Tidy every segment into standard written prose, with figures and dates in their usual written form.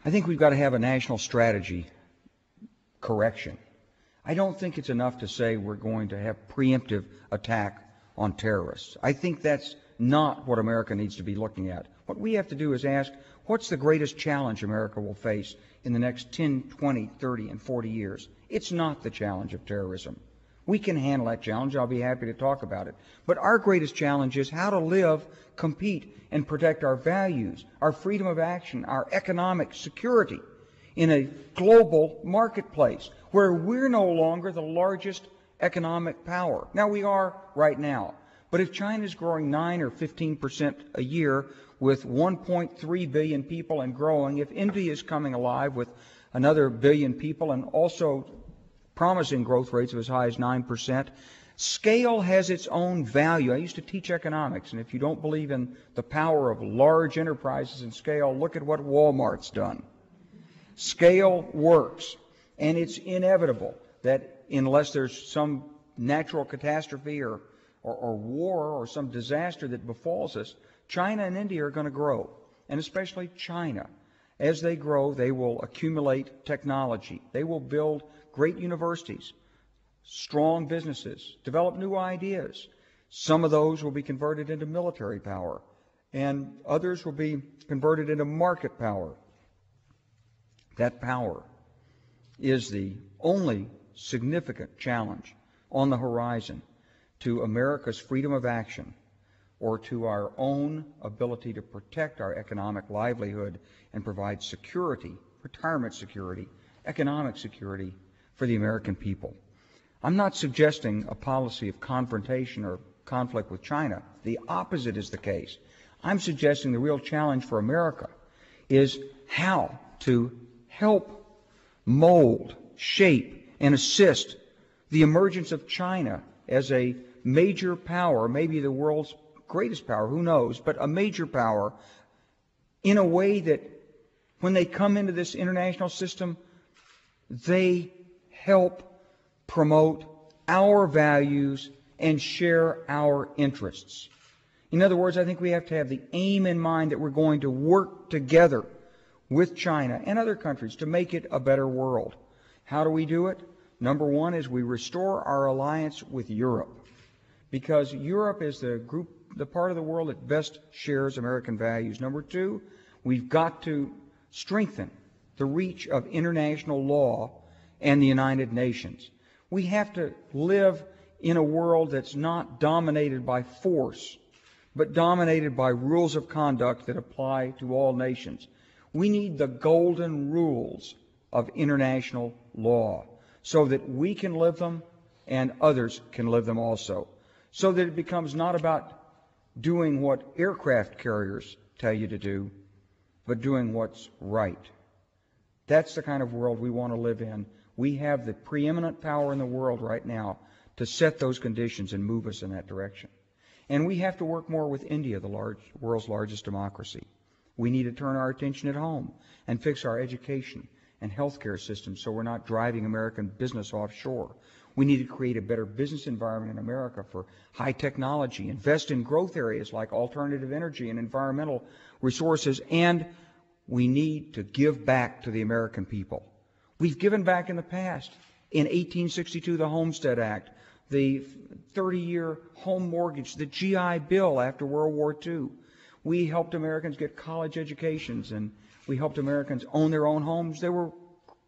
I think we've got to have a national strategy correction. I don't think it's enough to say we're going to have preemptive attack on terrorists. I think that's not what America needs to be looking at. What we have to do is ask, what's the greatest challenge America will face in the next 10, 20, 30, and 40 years? It's not the challenge of terrorism. We can handle that challenge. I'll be happy to talk about it. But our greatest challenge is how to live, compete, and protect our values, our freedom of action, our economic security in a global marketplace where we're no longer the largest economic power. Now, we are right now. But if China is growing 9 or 15% a year with 1.3 billion people and growing, if India is coming alive with another billion people and also promising growth rates of as high as 9%, scale has its own value. I used to teach economics, and if you don't believe in the power of large enterprises and scale, look at what Walmart's done. Scale works, and it's inevitable that unless there's some natural catastrophe or war or some disaster that befalls us, China and India are going to grow, and especially China. As they grow, they will accumulate technology. They will build great universities, strong businesses, develop new ideas. Some of those will be converted into military power, and others will be converted into market power. That power is the only significant challenge on the horizon to America's freedom of action or to our own ability to protect our economic livelihood and provide security, retirement security, economic security for the American people. I'm not suggesting a policy of confrontation or conflict with China. The opposite is the case. I'm suggesting the real challenge for America is how to help mold, shape, and assist the emergence of China as a major power, maybe the world's greatest power, who knows, but a major power in a way that when they come into this international system, they help promote our values and share our interests. In other words, I think we have to have the aim in mind that we're going to work together with China and other countries to make it a better world. How do we do it? Number one is we restore our alliance with Europe, because Europe is the part of the world that best shares American values. Number two, we've got to strengthen the reach of international law and the United Nations. We have to live in a world that's not dominated by force, but dominated by rules of conduct that apply to all nations. We need the golden rules of international law so that we can live them and others can live them also, so that it becomes not about doing what aircraft carriers tell you to do, but doing what's right. That's the kind of world we want to live in. We have the preeminent power in the world right now to set those conditions and move us in that direction. And we have to work more with India, the world's largest democracy. We need to turn our attention at home and fix our education and healthcare systems so we're not driving American business offshore. We need to create a better business environment in America for high technology, invest in growth areas like alternative energy and environmental resources, and we need to give back to the American people. We've given back in the past. In 1862, the Homestead Act, the 30-year home mortgage, the GI Bill after World War II. We helped Americans get college educations, and we helped Americans own their own homes. There were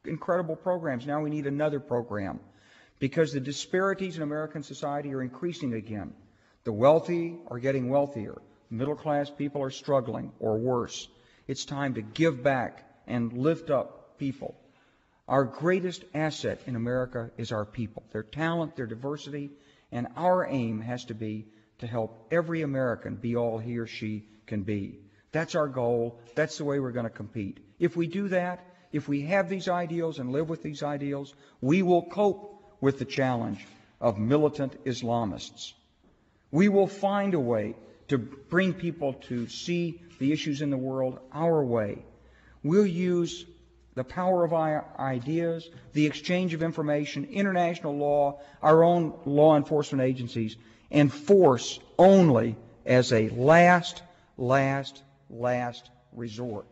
incredible programs. Now we need another program because the disparities in American society are increasing again. The wealthy are getting wealthier. Middle-class people are struggling, or worse. It's time to give back and lift up people. Our greatest asset in America is our people, their talent, their diversity, and our aim has to be to help every American be all he or she can be. That's our goal. That's the way we're going to compete. If we do that, if we have these ideals and live with these ideals, we will cope with the challenge of militant Islamists. We will find a way to bring people to see the issues in the world our way. We'll use the power of our ideas, the exchange of information, international law, our own law enforcement agencies, and force only as a last resort.